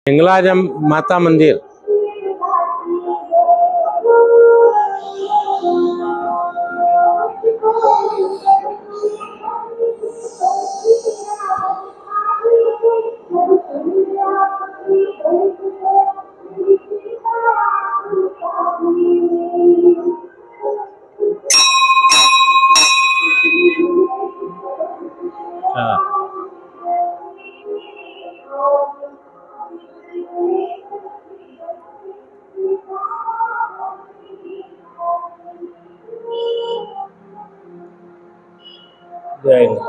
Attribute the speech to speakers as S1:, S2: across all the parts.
S1: हिंगलाज माता मंदिर हाँ जय हिंद।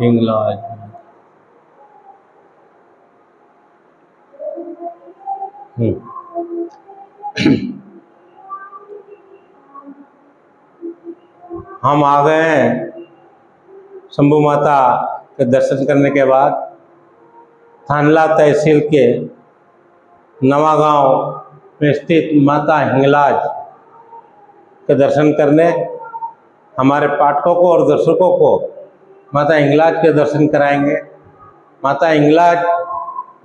S1: हिंगलाज हम आ गए हैं शंभू माता के दर्शन करने के बाद थानला तहसील के नवागांव में स्थित माता हिंगलाज के दर्शन करने। हमारे पाठकों को और दर्शकों को माता हिंगलाज के दर्शन कराएंगे। माता हिंगलाज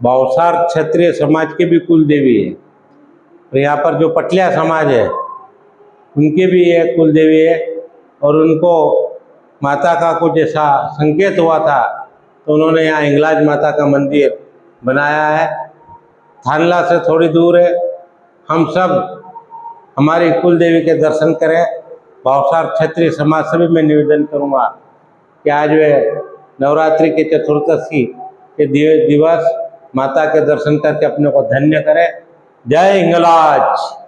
S1: भावसार क्षत्रिय समाज की भी कुल देवी है और यहाँ पर जो पटलिया समाज है उनकी भी ये कुल देवी है और उनको माता का कुछ ऐसा संकेत हुआ था तो उन्होंने यहाँ हिंगलाज माता का मंदिर बनाया है। थानला से थोड़ी दूर है। हम सब हमारी कुल देवी के दर्शन करें। भावसार क्षत्रिय समाज से भी मैं निवेदन करूँगा कि आज वे नवरात्रि के चतुर्दशी के दिवस माता के दर्शन करके अपने को धन्य करें। जय हिंगलाज।